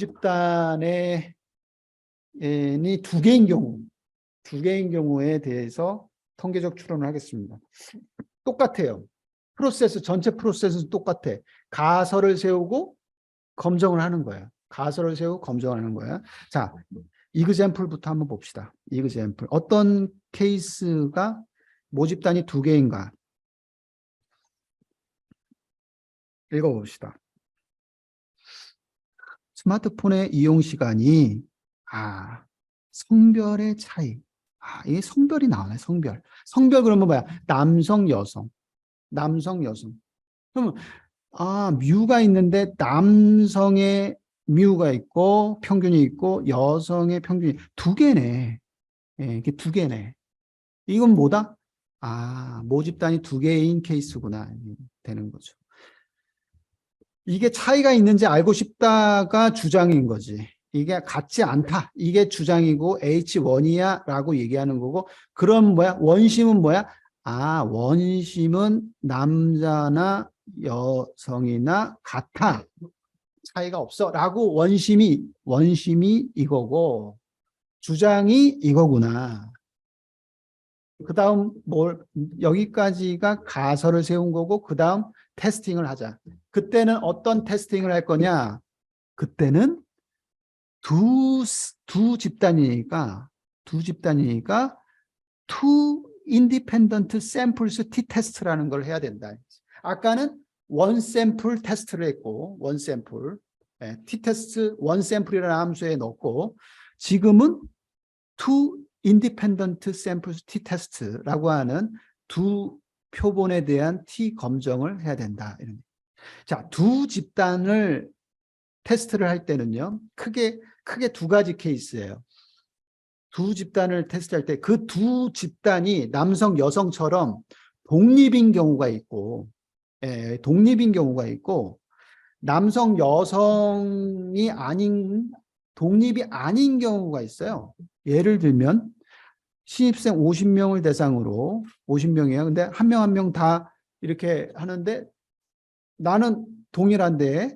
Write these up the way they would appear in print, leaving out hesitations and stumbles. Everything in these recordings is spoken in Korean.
모집단의 이 두 개인 경우에 대해서 통계적 추론을 하겠습니다. 똑같아요. 전체 프로세스는 똑같아. 가설을 세우고 검증을 하는 거야. 가설을 세우고 검증을 하는 거야. 자, 이그젬플부터 한번 봅시다. 이그젬플. 어떤 케이스가 모집단이 두 개인가? 읽어봅시다. 스마트폰의 이용 시간이 성별의 차이. 이게 성별이 나오네. 성별 그러면 뭐야? 남성, 여성. 그러면 뮤가 있는데 남성의 뮤가 있고 평균이 있고 여성의 평균이 두 개네. 예, 이게 두 개네. 이건 뭐다? 모집단이 두 개인 케이스구나. 되는 거죠. 이게 차이가 있는지 알고 싶다가 주장인 거지. 이게 같지 않다. 이게 주장이고 H1이야 라고 얘기하는 거고, 그럼 뭐야? 원심은 뭐야? 원심은 남자나 여성이나 같아. 차이가 없어. 라고 원심이 이거고, 주장이 이거구나. 그 다음 여기까지가 가설을 세운 거고, 그 다음 테스팅을 하자. 그때는 어떤 테스팅을 할 거냐? 그때는 두 집단이니까 two independent samples t-test라는 걸 해야 된다. 아까는 one sample 테스트를 했고, one sample, t-test one sample이라는 함수에 넣고, 지금은 two independent samples t-test라고 하는 두 표본에 대한 t 검정을 해야 된다. 자, 두 집단을 테스트를 할 때는요, 크게 두 가지 케이스예요. 두 집단을 테스트할 때 그 두 집단이 남성, 여성처럼 독립인 경우가 있고, 남성, 여성이 독립이 아닌 경우가 있어요. 예를 들면 신입생 50명을 대상으로 50명이에요. 근데 한 명 한 명 다 이렇게 하는데 나는 동일한데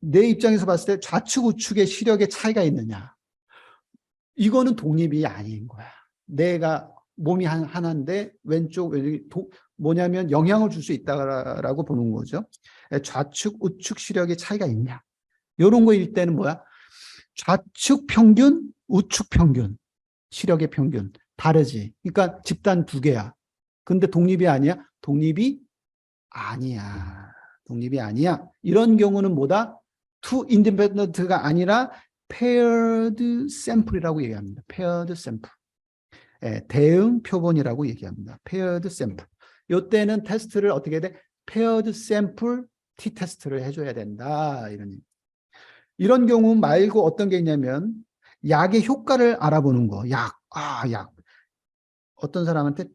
내 입장에서 봤을 때 좌측 우측의 시력의 차이가 있느냐? 이거는 독립이 아닌 거야. 내가 몸이 하나인데 왼쪽 뭐냐면 영향을 줄 수 있다라고 보는 거죠. 좌측 우측 시력의 차이가 있냐? 이런 거일 때는 뭐야? 좌측 평균, 우측 평균, 시력의 평균 다르지. 그러니까 집단 두 개야. 근데 독립이 아니야? 독립이 아니야. 이런 경우는 뭐다? two independent가 아니라 paired sample이라고 얘기합니다. paired sample. 대응 표본이라고 얘기합니다. paired sample. 이때는 테스트를 어떻게 해야 돼? paired sample t-테스트를 해줘야 된다. 이런 경우 말고 어떤 게 있냐면 약의 효과를 알아보는 거. 약. 어떤 사람한테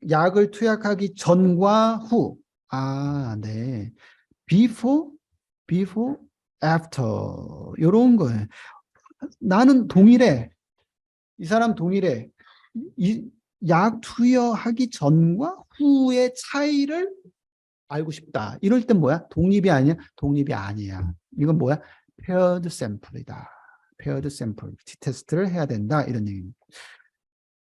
약을 투약하기 전과 후. 네. before, after. 이런 거예요. 나는 동일해. 이 사람 동일해. 약 투여하기 전과 후의 차이를 알고 싶다. 이럴 땐 뭐야? 독립이 아니야? 독립이 아니야. 이건 뭐야? paired sample이다. paired sample. t-테스트를 해야 된다. 이런 얘기입니다.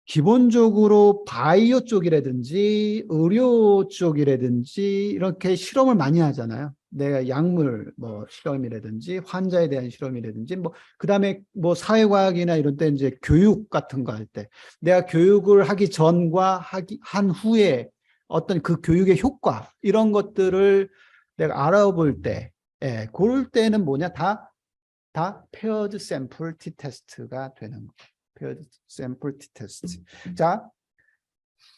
기본적으로 바이오 쪽이라든지 의료 쪽이라든지 이렇게 실험을 많이 하잖아요. 내가 약물 실험이라든지 환자에 대한 실험이라든지 그다음에 사회과학이나 이런 때 이제 교육 같은 거 할 때 내가 교육을 하기 전과 한 후에 어떤 그 교육의 효과 이런 것들을 내가 알아볼 때 그럴 때는 뭐냐? 다 paired sample t-테스트가 되는 거예요. paired sample t-테스트. 자,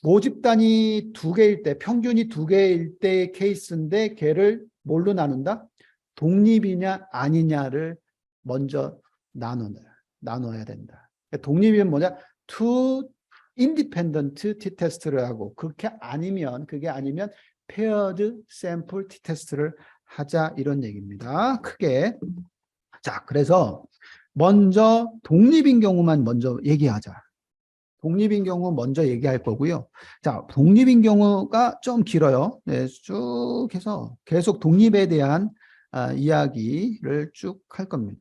모집단이 두 개일 때, 평균이 두 개일 때의 케이스인데 걔를 뭘로 나눈다? 독립이냐 아니냐를 먼저 나눠야 된다. 독립이면 뭐냐? two independent t-테스트를 하고 그게 아니면 paired sample t-테스트를 하자 이런 얘기입니다. 크게. 자, 그래서 먼저 독립인 경우만 먼저 얘기하자. 독립인 경우 먼저 얘기할 거고요. 자, 독립인 경우가 좀 길어요. 네, 쭉 해서 계속 독립에 대한 이야기를 쭉 할 겁니다.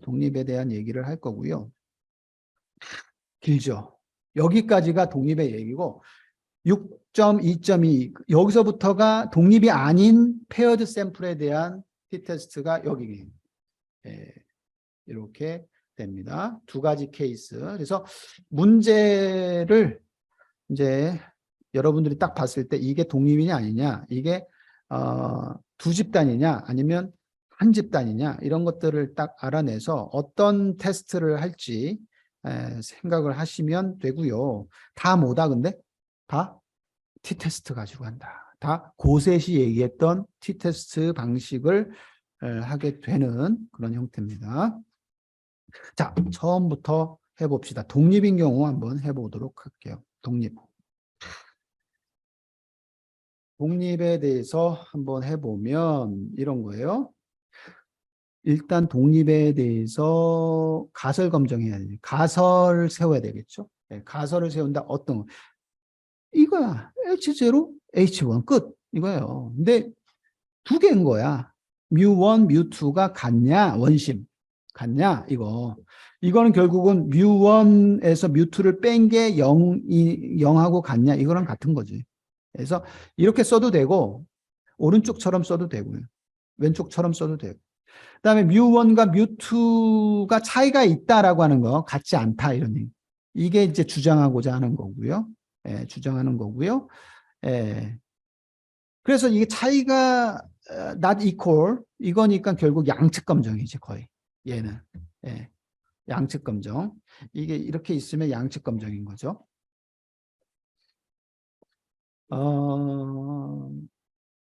독립에 대한 얘기를 할 거고요. 길죠. 여기까지가 독립의 얘기고 6.2.2 여기서부터가 독립이 아닌 페어드 샘플에 대한 t-테스트가 여기 이렇게 됩니다. 두 가지 케이스. 그래서 문제를 이제 여러분들이 딱 봤을 때 이게 독립이냐 아니냐, 이게 두 집단이냐 아니면 한 집단이냐, 이런 것들을 딱 알아내서 어떤 테스트를 할지 생각을 하시면 되고요. 다 뭐다 근데? 다 t-테스트 가지고 한다. 다 고셋이 얘기했던 t-테스트 방식을 하게 되는 그런 형태입니다. 자, 처음부터 해봅시다. 독립인 경우 한번 해보도록 할게요. 독립에 대해서 한번 해보면 이런 거예요. 일단 독립에 대해서 가설 검증해야 돼요. 가설을 세워야 되겠죠. 가설을 세운다. 어떤 이거야. H0, H1 끝. 이거예요. 근데 두 개인 거야. 뮤1, 뮤2가 같냐? 원심. 같냐? 이거는 결국은 뮤1에서 뮤2를 뺀 게 0하고 같냐? 이거랑 같은 거지. 그래서 이렇게 써도 되고 오른쪽처럼 써도 되고요. 왼쪽처럼 써도 되고. 그다음에 뮤1과 뮤2가 차이가 있다라고 하는 거, 같지 않다 이런 얘기. 이게 이제 주장하고자 하는 거고요. 주장하는 거고요. 그래서 이게 차이가 not equal 이거니까 결국 양측 검정이지 거의. 얘는 양측 검정. 이게 이렇게 있으면 양측 검정인 거죠.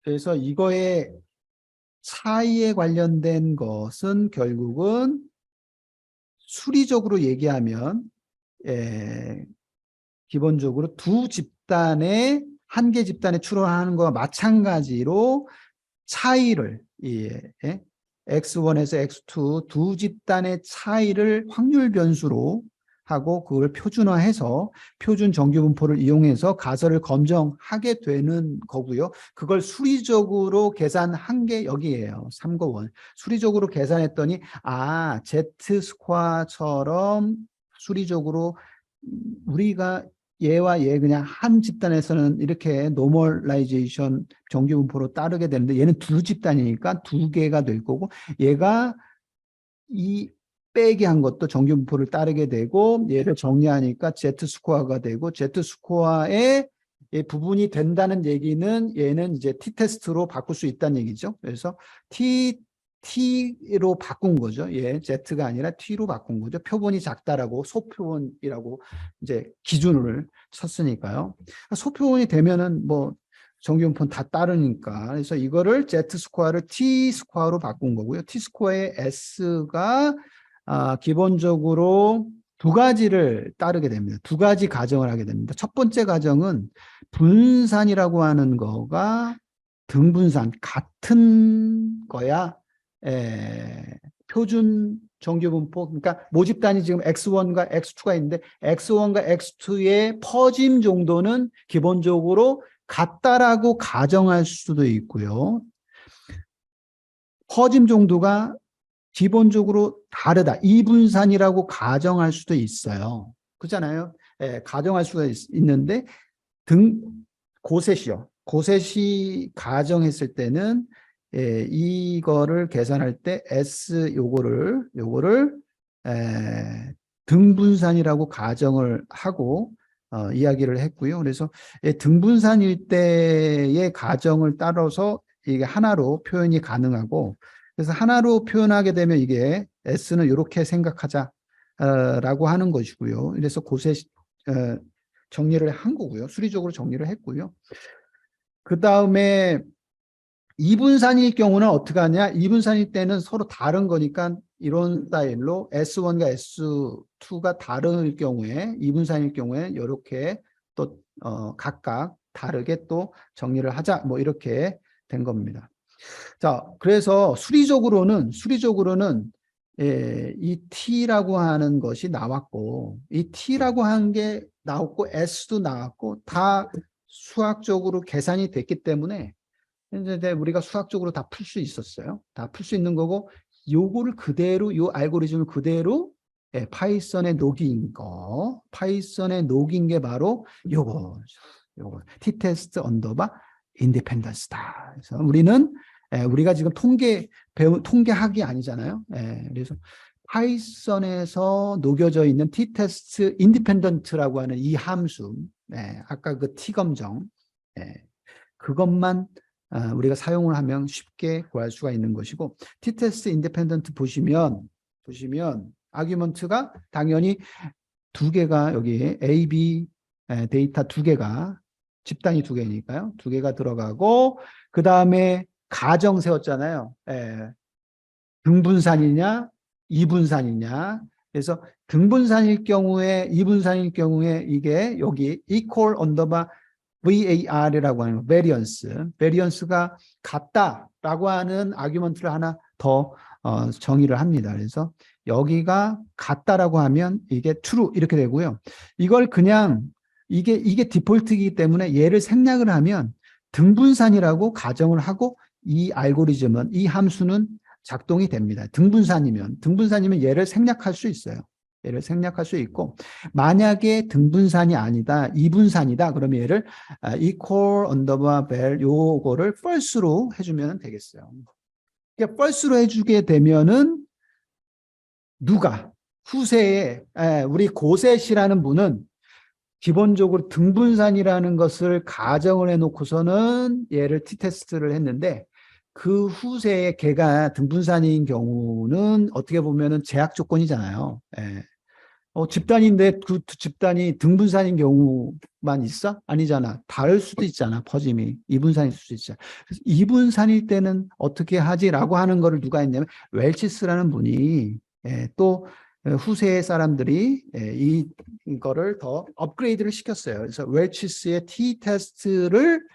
그래서 이거의 차이에 관련된 것은 결국은 수리적으로 얘기하면 기본적으로 두 집단의 한 개 집단에 출원하는 것과 마찬가지로 차이를 X1에서 X2 두 집단의 차이를 확률 변수로 하고 그걸 표준화해서 표준 정규분포를 이용해서 가설을 검증하게 되는 거고요. 그걸 수리적으로 계산한 게 여기에요. 3거1. 수리적으로 계산했더니 Z 스쿼어처럼 수리적으로 우리가 얘와 얘 그냥 한 집단에서는 이렇게 노멀라이제이션 정규분포로 따르게 되는데 얘는 두 집단이니까 두 개가 될 거고 얘가 이 빼기 한 것도 정규분포를 따르게 되고 얘를 정리하니까 Z 스코어가 되고 Z 스코어의 부분이 된다는 얘기는 얘는 이제 t-테스트로 바꿀 수 있다는 얘기죠. 그래서 T로 바꾼 거죠. Z가 아니라 T로 바꾼 거죠. 표본이 작다라고 소표본이라고 이제 기준을 쳤으니까요. 소표본이 되면은 뭐 정규분포는 다 따르니까. 그래서 이거를 Z 스코어를 T 스코어로 바꾼 거고요. T 스코어의 S가 기본적으로 두 가지를 따르게 됩니다. 두 가지 가정을 하게 됩니다. 첫 번째 가정은 분산이라고 하는 거가 등분산 같은 거야. 표준 정규분포, 그러니까 모집단이 지금 X1과 X2가 있는데 X1과 X2의 퍼짐 정도는 기본적으로 같다라고 가정할 수도 있고요. 퍼짐 정도가 기본적으로 다르다. 이분산이라고 가정할 수도 있어요. 그렇잖아요. 가정할 수가 있는데 고셋이요. 고셋이 가정했을 때는 이거를 계산할 때 S 요거를 등분산이라고 가정을 하고 이야기를 했고요. 그래서 등분산일 때의 가정을 따라서 이게 하나로 표현이 가능하고 그래서 하나로 표현하게 되면 이게 S는 이렇게 생각하자라고 하는 것이고요. 그래서 고셋 정리를 한 거고요. 수리적으로 정리를 했고요. 그 다음에 이분산일 경우는 어떻게 하냐? 이분산일 때는 서로 다른 거니까 이런 스타일로 S1과 S2가 다른 경우에 이분산일 경우에 이렇게 또 각각 다르게 또 정리를 하자 뭐 이렇게 된 겁니다. 자, 그래서 수리적으로는 이 T라고 하는 것이 나왔고 이 T라고 한 게 나왔고 S도 나왔고 다 수학적으로 계산이 됐기 때문에 이제 우리가 수학적으로 다 풀 수 있었어요. 다 풀 수 있는 거고, 요거를 그대로, 요 알고리즘을 그대로 파이썬에 녹인 거, 파이썬에 녹인 게 바로 요거 t-test 언더바 인디펜던스다. 그래서 우리는 우리가 지금 통계학이 아니잖아요. 그래서 파이썬에서 녹여져 있는 t-test 인디펜던트라고 하는 이 함수, 아까 그 t-검정, 그것만 우리가 사용을 하면 쉽게 구할 수가 있는 것이고, t-test 인디펜던트 보시면 아규먼트가 당연히 두 개가 여기 A, B 데이터 두 개가 집단이 두 개니까요. 두 개가 들어가고 그 다음에 가정 세웠잖아요. 등분산이냐 이분산이냐. 그래서 등분산일 경우에 이분산일 경우에 이게 여기 equal 언더바 VAR이라고 하는 베리언스가 같다라고 하는 아규먼트를 하나 더 정의를 합니다. 그래서 여기가 같다라고 하면 이게 true 이렇게 되고요. 이걸 그냥 이게 디폴트이기 때문에 얘를 생략을 하면 등분산이라고 가정을 하고 이 알고리즘은 이 함수는 작동이 됩니다. 등분산이면 얘를 생략할 수 있어요. 얘를 생략할 수 있고, 만약에 등분산이 아니다, 이분산이다, 그러면 얘를 equal underbar vel 요거를 false로 해주면 되겠어요. 이게 false로 해주게 되면은 누가 후세에 우리 고셋이라는 분은 기본적으로 등분산이라는 것을 가정을 해놓고서는 얘를 t-테스트를 했는데, 그 후세에 걔가 등분산인 경우는 어떻게 보면은 제약 조건이잖아요. 집단인데 그 집단이 등분산인 경우만 있어? 아니잖아. 다를 수도 있잖아. 퍼짐이. 이분산일 수도 있잖아. 그래서 이분산일 때는 어떻게 하지라고 하는 거를 누가 했냐면 웰치스라는 분이 또 후세 사람들이 이거를 더 업그레이드를 시켰어요. 그래서 웰치스의 t-테스트를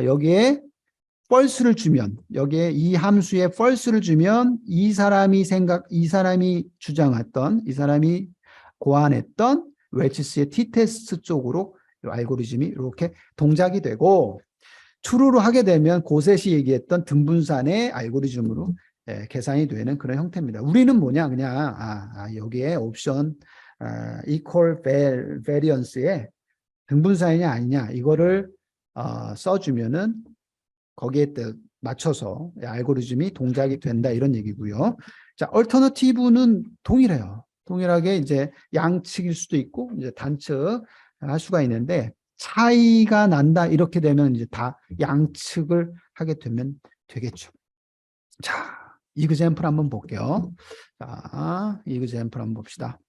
여기에 false를 주면, 여기에 이 함수에 false를 주면 이 사람이 주장했던, 이 사람이 고안했던 웰치스의 t-테스트 쪽으로 알고리즘이 이렇게 동작이 되고, true로 하게 되면 고셋이 얘기했던 등분산의 알고리즘으로 계산이 되는 그런 형태입니다. 우리는 뭐냐, 그냥 여기에 옵션 equal variance에 등분산이냐 아니냐 이거를 써주면은 거기에 맞춰서 맞춰서 동작이 된다 이런 얘기고요. 자, 얼터너티브는 동일해요. 동일하게 이제 양측일 수도 있고 이제 단측 할 수가 있는데, 차이가 난다 이렇게 되면 이제 다 양측을 하게 되면 되겠죠. 자, 이그젬플 한번 볼게요. 자, 이그젬플 한번 봅시다.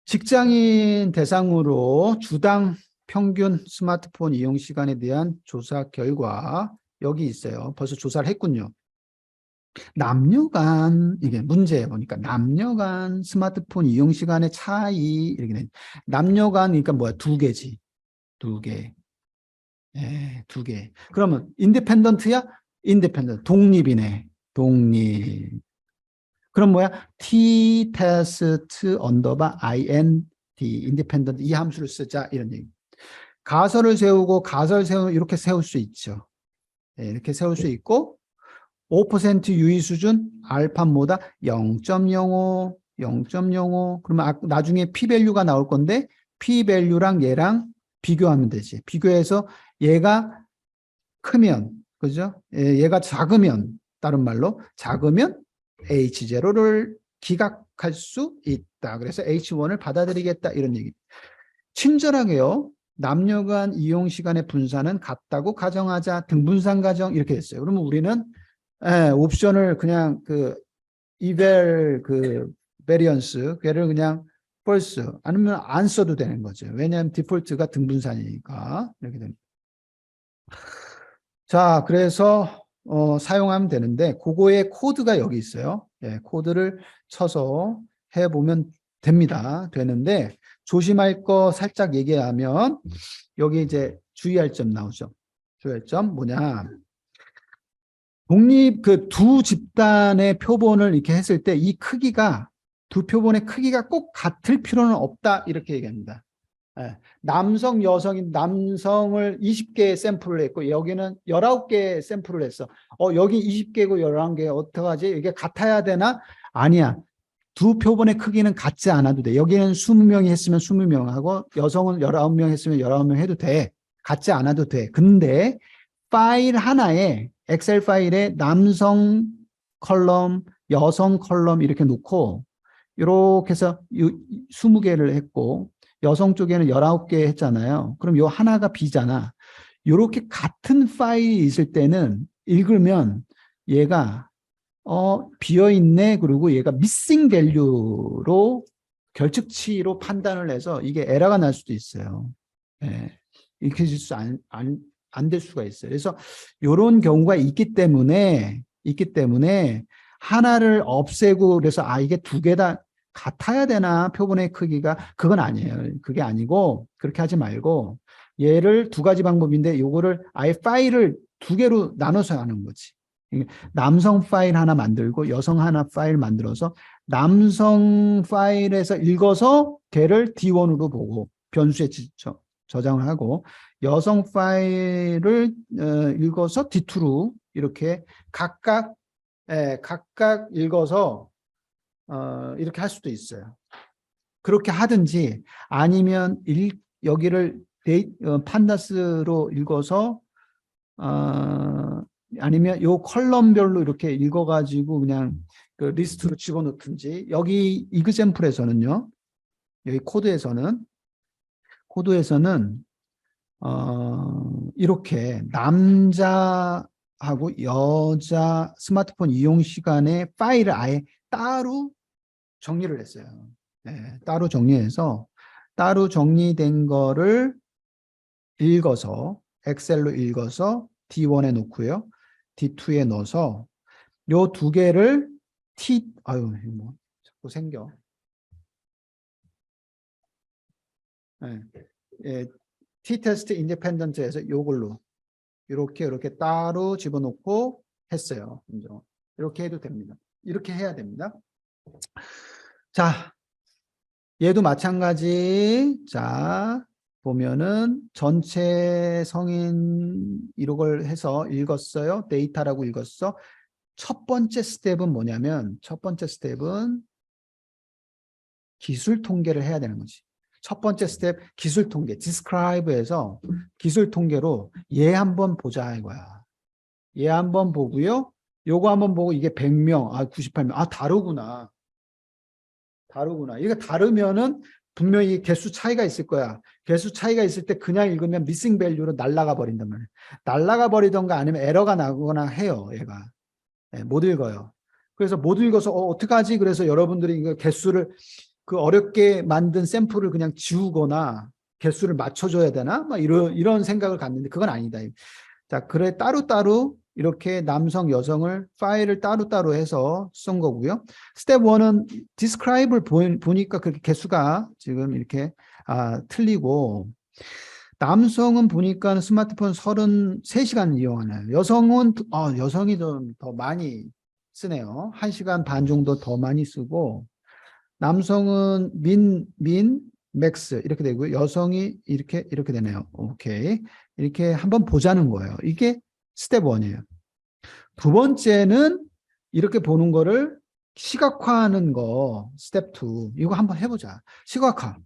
직장인 대상으로 주당 평균 스마트폰 이용 시간에 대한 조사 결과 여기 있어요. 벌써 조사를 했군요. 남녀 간, 이게 문제 보니까 남녀 간 스마트폰 이용 시간의 차이 이렇게 돼. 남녀 간 그러니까 뭐야? 두 개지. 두 개. 두 개. 그러면 인디펜던트야? 인디펜던트. 독립이네. 독립. 그럼 뭐야? t-test 언더바 int 인디펜던트 이 함수를 쓰자 이런 얘기. 가설을 세우고 이렇게 세울 수 있죠. 이렇게 세울 수 있고 5% 유의 수준 알파모다 0.05 0.05 그러면 나중에 p-밸류가 나올 건데 p-밸류랑 얘랑 비교하면 되지. 비교해서 얘가 크면 그죠? 얘가 작으면 다른 말로 작으면 H0를 기각할 수 있다. 그래서 H1을 받아들이겠다 이런 얘기. 친절하게요. 남녀 간 이용 시간의 분산은 같다고 가정하자. 등분산 가정 이렇게 됐어요. 그러면 우리는 옵션을 그냥 이벨 베리언스 걔를 그냥 false 아니면 안 써도 되는 거죠. 왜냐하면 디폴트가 등분산이니까 이렇게 됩니다. 자, 그래서 사용하면 되는데 그거의 코드가 여기 있어요. 코드를 쳐서 해보면 되는데 조심할 거 살짝 얘기하면 여기 이제 주의할 점 나오죠. 주의할 점 뭐냐? 독립 두 집단의 표본을 이렇게 했을 때 이 크기가 두 표본의 크기가 꼭 같을 필요는 없다 이렇게 얘기합니다. 예, 남성, 여성인 남성을 20개 샘플을 했고 여기는 19개 샘플을 했어. 여기 20개고 11개 어떡하지? 이게 같아야 되나? 아니야. 두 표본의 크기는 같지 않아도 돼. 여기는 20명이 했으면 20명하고 여성은 19명 했으면 19명 해도 돼. 같지 않아도 돼. 근데 파일 하나에 엑셀 파일에 남성 컬럼, 여성 컬럼 이렇게 놓고 이렇게 해서 20개를 했고 여성 쪽에는 19개 했잖아요. 그럼 요 하나가 비잖아. 이렇게 같은 파일이 있을 때는 읽으면 얘가 비어있네. 그리고 얘가 미싱 밸류로 결측치로 판단을 해서 이게 에러가 날 수도 있어요. 예. 읽혀질 수 안 될 수가 있어요. 그래서 이런 경우가 있기 때문에 하나를 없애고 그래서 이게 두 개 다 같아야 되나 표본의 크기가 그건 아니에요. 그게 아니고 그렇게 하지 말고 얘를 두 가지 방법인데 요거를 아예 파일을 두 개로 나눠서 하는 거지. 남성 파일 하나 만들고 여성 하나 파일 만들어서 남성 파일에서 읽어서 걔를 D1으로 보고 변수에 저장을 하고 여성 파일을 읽어서 D2로 이렇게 각각 읽어서 이렇게 할 수도 있어요. 그렇게 하든지 아니면 여기를 판다스로 읽어서 아니면 요 컬럼별로 이렇게 읽어가지고 그냥 그 리스트로 집어넣든지 여기 이그샘플에서는요. 여기 코드에서는 이렇게 남자하고 여자 스마트폰 이용 시간에 파일을 아예 따로 정리를 했어요. 네, 따로 정리해서 따로 정리된 거를 읽어서 엑셀로 읽어서 D1에 놓고요. D2에 넣어서 요 두 개를 뭐 자꾸 생겨. 예, 예, T-테스트 인디펜던트에서 요걸로 이렇게 따로 집어넣고 했어요. 이렇게 해도 됩니다. 이렇게 해야 됩니다. 자, 얘도 마찬가지. 자, 보면은 전체 성인 이걸 해서 읽었어요. 데이터라고 읽었어. 첫 번째 스텝은 뭐냐면 첫 번째 스텝은 기술 통계를 해야 되는 거지. 첫 번째 스텝 기술 통계, describe에서 기술 통계로 얘 한번 보자 이거야. 얘 한번 보고요. 요거 한번 보고 이게 100명, 98명. 다르구나. 이게 다르면은 분명히 개수 차이가 있을 거야. 개수 차이가 있을 때 그냥 읽으면 미싱 밸류로 날아가 버린단 말이야. 날아가 버리던가 아니면 에러가 나거나 해요, 얘가. 못 읽어요. 그래서 못 읽어서 어떡하지? 그래서 여러분들이 이거 개수를 그 어렵게 만든 샘플을 그냥 지우거나 개수를 맞춰줘야 되나? 막 이런 생각을 갖는데 그건 아니다. 자, 그래 따로따로 이렇게 남성, 여성을 파일을 따로따로 해서 쓴 거고요. 스텝 1은 describe를 보니까 그렇게 개수가 지금 이렇게 틀리고 남성은 보니까 스마트폰 33시간 이용하네요. 여성이 좀 더 많이 쓰네요. 1시간 반 정도 더 많이 쓰고 남성은 맥스 이렇게 되고요. 여성이 이렇게 되네요. 오케이. 이렇게 한번 보자는 거예요. 이게 스텝 1이에요. 두 번째는 이렇게 보는 거를 시각화하는 거 스텝 2. 이거 한번 해보자. 시각화.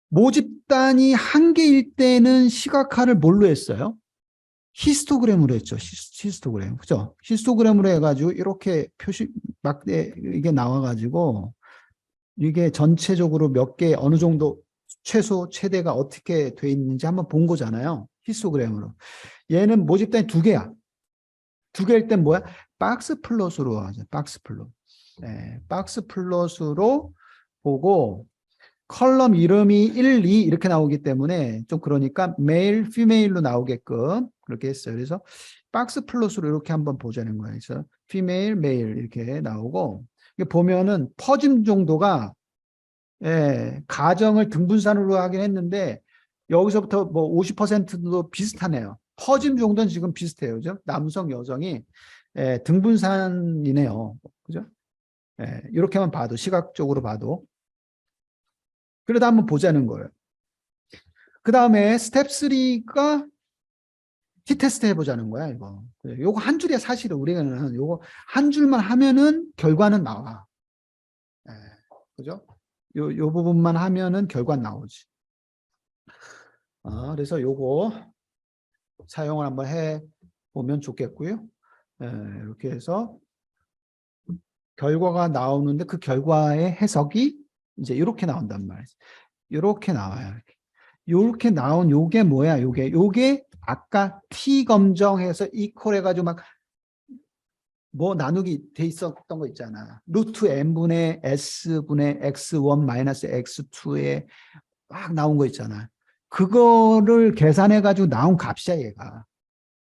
모집단이 한 개일 때는 시각화를 뭘로 했어요? 히스토그램으로 했죠. 히스토그램. 그죠? 히스토그램으로 해가지고 이렇게 이게 나와가지고 이게 전체적으로 몇 개 어느 정도 최소 최대가 어떻게 돼 있는지 한번 본 거잖아요. 히스토그램으로. 얘는 모집단이 두 개야. 두 개일 땐 뭐야? 박스 플롯으로 하죠. 박스 플롯. 박스 플롯으로 보고 컬럼 이름이 1, 2 이렇게 나오기 때문에 좀 그러니까 메일, 피메일로 나오게끔 그렇게 했어요. 그래서 박스 플롯으로 이렇게 한번 보자는 거예요. 그래서 피메일, 메일 이렇게 나오고 보면은 퍼짐 정도가 가정을 등분산으로 하긴 했는데 여기서부터 뭐 50%도 비슷하네요. 퍼짐 정도는 지금 비슷해요. 그죠? 남성, 여성이 등분산이네요. 그죠? 이렇게만 봐도 시각적으로 봐도 그러다 한번 보자는 거예요. 그 다음에 스텝 3가 t-테스트 해보자는 거야, 이거. 요거 한 줄이야, 사실은. 우리는 요거 한 줄만 하면은 결과는 나와. 예, 그죠? 요 부분만 하면은 결과 나오지. 그래서 요거 사용을 한번 해 보면 좋겠고요. 예, 이렇게 해서 결과가 나오는데 그 결과의 해석이 이제 이렇게 나온단 말이지. 이렇게 나와요. 이렇게 나온 요게 뭐야? 요게 아까 t 검정해서 이퀄 해가지고 막 뭐 나누기 돼 있었던 거 있잖아. 루트 n분의 s분의 x1 마이너스 x2에 막 나온 거 있잖아. 그거를 계산해가지고 나온 값이야, 얘가.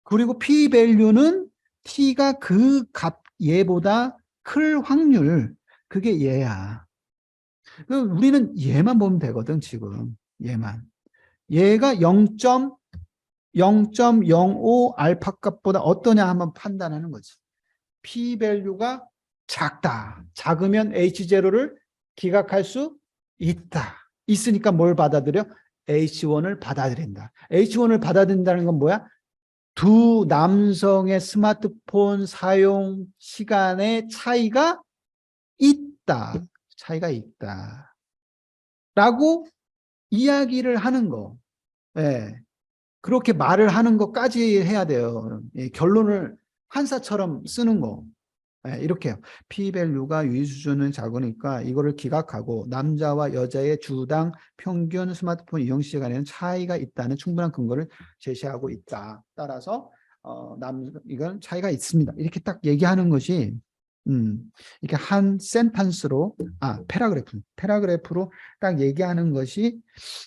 그리고 p 밸류는 t가 그 값 얘보다 클 확률, 그게 얘야. 우리는 얘만 보면 되거든, 지금. 얘만. 얘가 0.05 알파 값보다 어떠냐 한번 판단하는 거지. p 밸류가 작다. 작으면 h0를 기각할 수 있다. 있으니까 뭘 받아들여? h1을 받아들인다. h1을 받아들인다는 건 뭐야? 두 남성의 스마트폰 사용 시간의 차이가 있다. 차이가 있다. 라고 이야기를 하는 거. 예. 그렇게 말을 하는 것까지 해야 돼요. 예, 결론을 한사처럼 쓰는 거. 예, 이렇게 해요. p-밸류가 유의 수준은 작으니까 이거를 기각하고 남자와 여자의 주당 평균 스마트폰 이용 시간에는 차이가 있다는 충분한 근거를 제시하고 있다. 따라서 이건 차이가 있습니다. 이렇게 딱 얘기하는 것이 이렇게 한 센텐스로 패러그래프로 딱 얘기하는 것이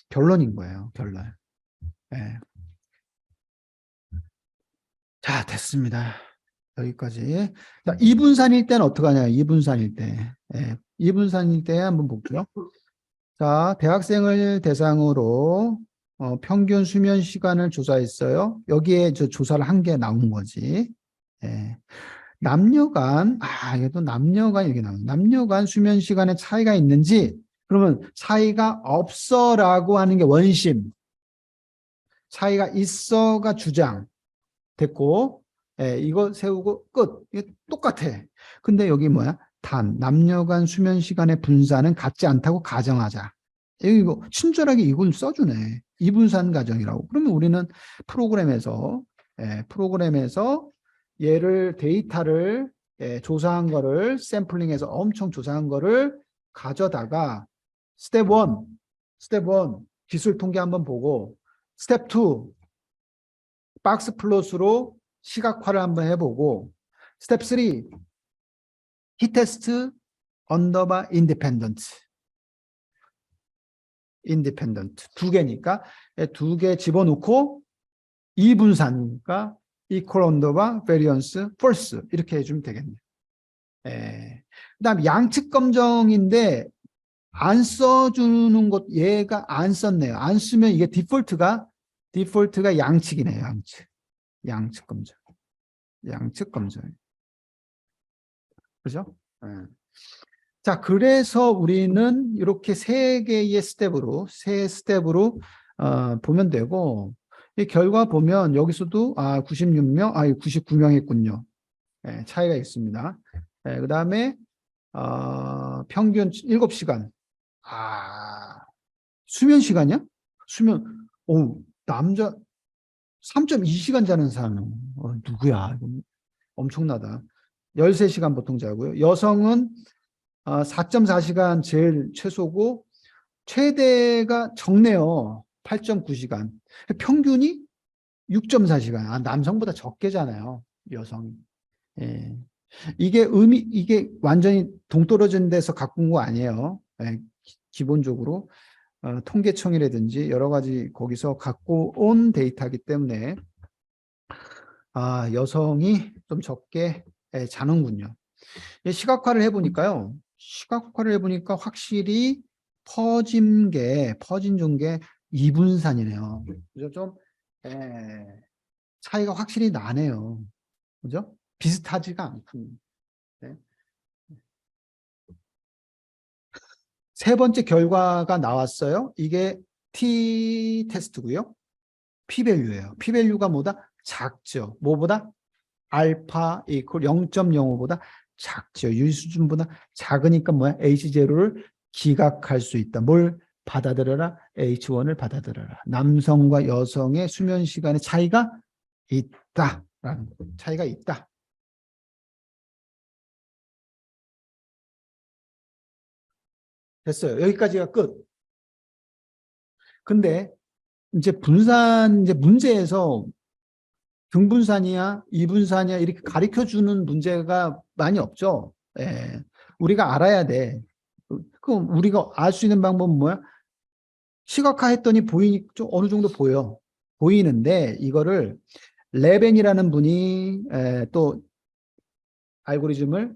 결론인 거예요. 결론. 예. 자, 됐습니다. 여기까지. 자, 이분산일 때는 어떡하냐? 이분산일 때. 예, 이분산일 때 한번 볼게요. 자, 대학생을 대상으로 평균 수면 시간을 조사했어요. 여기에 저 조사를 한 게 나온 거지. 예. 이것도 남녀간 이렇게 나와요. 남녀간 수면 시간에 차이가 있는지, 그러면 차이가 없어라고 하는 게 원심. 차이가 있어가 주장. 됐고, 예, 이거 세우고 끝. 이게 똑같아. 근데 여기 뭐야? 남녀 간 수면 시간의 분산은 같지 않다고 가정하자. 이거 친절하게 이걸 써주네. 이분산 가정이라고. 그러면 우리는 프로그램에서 얘를 데이터를 조사한 거를 샘플링해서 엄청 조사한 거를 가져다가 스텝 1 기술 통계 한번 보고 스텝 2 박스 플롯으로 시각화를 한번 해보고 스텝 3 히테스트 언더바 인디펜던트 두 개니까 두 개 집어넣고 이분산이니까 이퀄 언더바 베리언스 폴스 이렇게 해주면 되겠네요. 그다음 양측 검정인데 안 써주는 것 얘가 안 썼네요. 안 쓰면 이게 디폴트가 양측이네요. 양측 검정. 그죠? 예. 자, 그래서 우리는 이렇게 세 스텝으로 보면 되고, 이 결과 보면 여기서도 96명, 99명 했군요. 예, 차이가 있습니다. 그 다음에 평균 7시간. 수면 시간이야? 남자 3.2시간 자는 사람은 누구야? 엄청나다. 13시간 보통 자고요. 여성은 4.4시간 제일 최소고 최대가 적네요. 8.9시간. 평균이 6.4시간. 남성보다 적게 자나요, 여성이. 예. 이게 완전히 동떨어진 데서 갖고 온 거 아니에요. 예. 기본적으로 통계청이라든지 여러 가지 거기서 갖고 온 데이터이기 때문에 여성이 좀 적게 자는군요. 시각화를 해보니까 확실히 퍼진 게 이분산이네요. 그래서 좀 차이가 확실히 나네요. 그죠? 비슷하지가 않군요. 네. 세 번째 결과가 나왔어요. 이게 t 테스트고요. p-밸류예요. p-밸류가 뭐다? 작죠. 뭐보다? 알파 이퀄 0.05보다 작죠. 유수준보다 작으니까 뭐야? H0를 기각할 수 있다. 뭘 받아들여라? H1을 받아들여라. 남성과 여성의 수면 시간의 차이가 있다라는 차이가 있다. 됐어요. 여기까지가 끝. 근데 이제 이제 문제에서 등분산이야, 이분산이야 이렇게 가르쳐 주는 문제가 많이 없죠. 예. 우리가 알아야 돼. 그럼 우리가 알 수 있는 방법은 뭐야? 시각화했더니 보이니 좀 어느 정도 보여. 보이는데 이거를 레벤이라는 분이 또 알고리즘을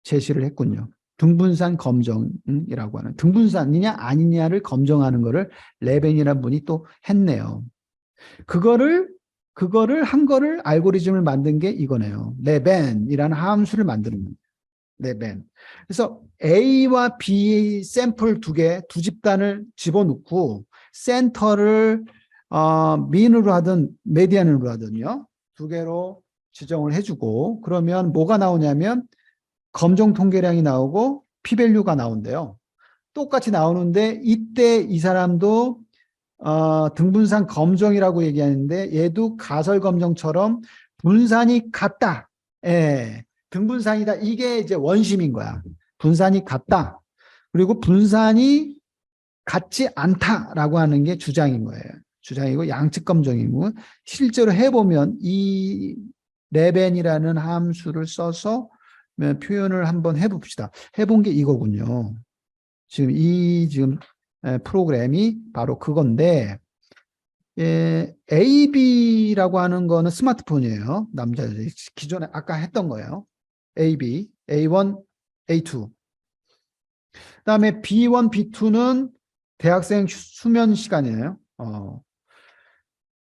제시를 했군요. 등분산 검정이라고 하는 등분산이냐 아니냐를 검정하는 거를 레벤이라는 분이 또 했네요. 그거를 한 거를 알고리즘을 만든 게 이거네요. 레벤이라는 함수를 만드는 거예요. 레벤. 그래서 A와 B 샘플 두 집단을 집어넣고 센터를 민으로 하든 메디안으로 하든요. 두 개로 지정을 해주고 그러면 뭐가 나오냐면 검정 통계량이 나오고 p-밸류가 나온대요. 똑같이 나오는데 이때 이 사람도 등분산 검정이라고 얘기하는데 얘도 가설 검정처럼 분산이 같다. 예, 등분산이다. 이게 이제 원심인 거야. 분산이 같다. 그리고 분산이 같지 않다라고 하는 게 주장인 거예요. 주장이고 양측 검정이고 실제로 해보면 이 레벤이라는 함수를 써서 표현을 한번 해봅시다. 해본 게 이거군요. 지금 프로그램이 바로 그건데 AB라고 하는 거는 스마트폰이에요. 남자들 기존에 아까 했던 거예요. AB, A1, A2. 그다음에 B1, B2는 대학생 수면 시간이에요.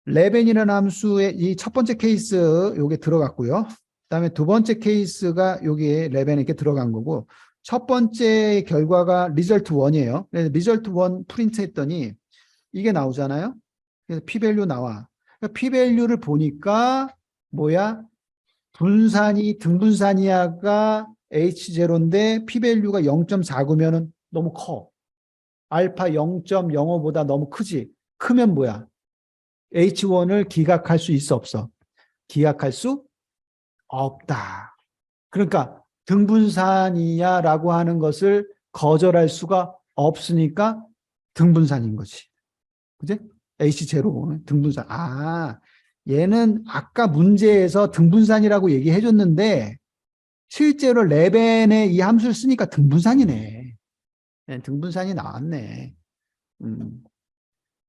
레벤이라는 함수의 이 첫 번째 케이스 요게 들어갔고요. 그다음에 두 번째 케이스가 여기에 레벤에 이렇게 들어간 거고 첫 번째 결과가 리절트 1이에요. 그래서 리절트 1 프린트 했더니 이게 나오잖아요. 그래서 p-밸류 나와. p-밸류를 보니까 뭐야? 분산이 등분산이야가 H0인데 p-밸류가 0.49면은 너무 커. 알파 0.05보다 너무 크지. 크면 뭐야? H1을 기각할 수 있어 없어? 기각할 수 없다. 그러니까 등분산이야라고 하는 것을 거절할 수가 없으니까 등분산인 거지. 그지? H0 등분산. 얘는 아까 문제에서 등분산이라고 얘기해 줬는데 실제로 레벤에 이 함수를 쓰니까 등분산이네. 네, 등분산이 나왔네.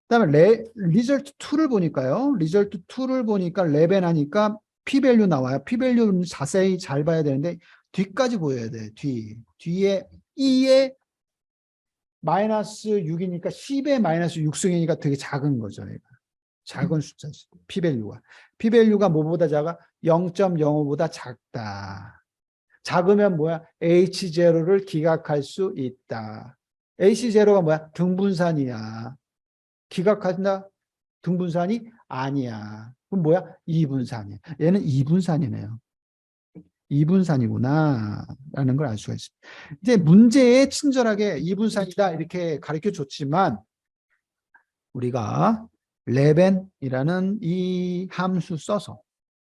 그다음에 리절트 2를 보니까요. 리절트 2를 보니까 레벤 하니까 p-밸류 나와요. p-밸류는 자세히 잘 봐야 되는데 뒤까지 보여야 돼. 뒤에 2에 마이너스 6이니까 10에 마이너스 6승이니까 되게 작은 거죠. 얘가. 작은 숫자지. p-밸류가. p-밸류가 뭐보다 작아? 0.05보다 작다. 작으면 뭐야? H0를 기각할 수 있다. H0가 뭐야? 등분산이야. 기각한다? 등분산이 아니야. 그럼 뭐야? 이분산이야. 얘는 이분산이네요. 이분산이구나 라는 걸 알 수가 있습니다. 이제 문제에 친절하게 이분산이다 이렇게 가르쳐 줬지만 우리가 레벤이라는 이 함수 써서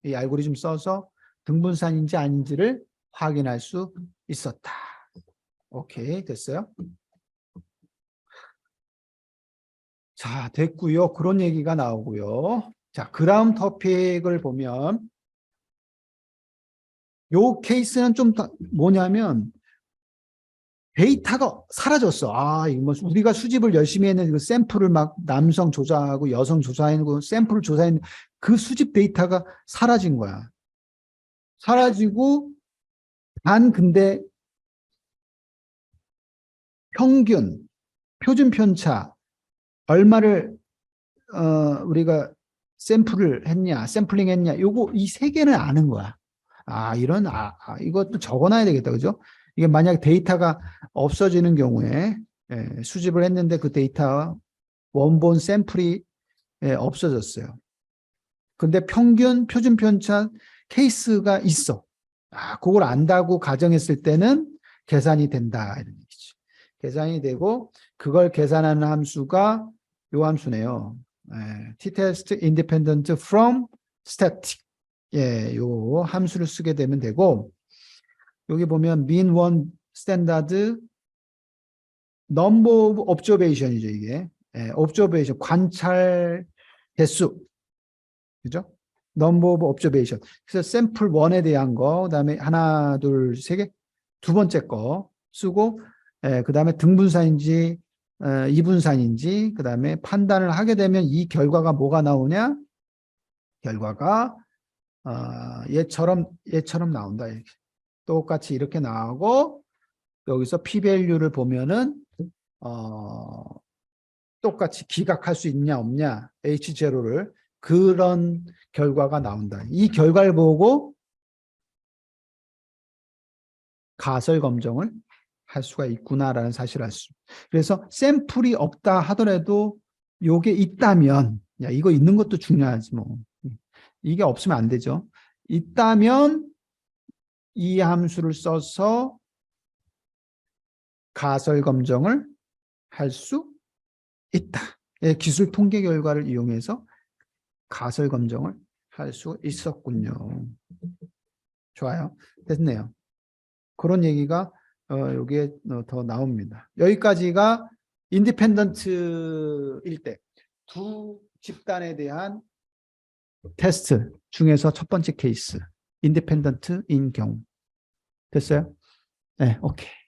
이 알고리즘 써서 등분산인지 아닌지를 확인할 수 있었다. 오케이, 됐어요? 자, 됐고요. 그런 얘기가 나오고요. 자, 그 다음 토픽을 보면 요 케이스는 좀 뭐냐면 데이터가 사라졌어. 이거 뭐 우리가 수집을 열심히 했는데 그 샘플을 막 남성 조사하고 여성 조사하고 샘플을 조사했는데 그 수집 데이터가 사라진 거야. 사라지고 근데 평균, 표준 편차 얼마를 우리가 샘플을 했냐, 샘플링 했냐, 요거 이 세 개는 아는 거야. 이것도 적어놔야 되겠다, 그죠? 이게 만약 데이터가 없어지는 경우에 수집을 했는데 그 데이터 원본 샘플이 없어졌어요. 근데 평균 표준 편차 케이스가 있어. 그걸 안다고 가정했을 때는 계산이 된다 이런 얘기죠. 계산이 되고 그걸 계산하는 함수가 요 함수네요. t-test independent from static. 요 함수를 쓰게 되면 되고 여기 보면 mean one standard number of observation이죠 이게. observation 관찰 개수. 그죠? number of observation. 그래서 샘플 1에 대한 거, 그다음에 하나, 둘, 세 개, 두 번째 거 쓰고, 그다음에 등분산인지 이분산인지, 그다음에 판단을 하게 되면 이 결과가 뭐가 나오냐? 결과가 얘처럼 나온다. 이렇게. 똑같이 이렇게 나오고 여기서 p-value를 보면은 똑같이 기각할 수 있냐 없냐 H0를 그런 결과가 나온다. 이 결과를 보고 가설 검증을 할 수가 있구나라는 사실을 알 수. 그래서 샘플이 없다 하더라도 요게 있다면 이거 있는 것도 중요하지 뭐. 이게 없으면 안 되죠. 있다면 이 함수를 써서 가설 검증을 할 수 있다. 기술 통계 결과를 이용해서 가설 검증을 할 수 있었군요. 좋아요. 됐네요. 그런 얘기가 여기에 더 나옵니다. 여기까지가 인디펜던트일 때 두 집단에 대한 테스트 중에서 첫 번째 케이스 인디펜던트인 경우. 됐어요? 네, 오케이.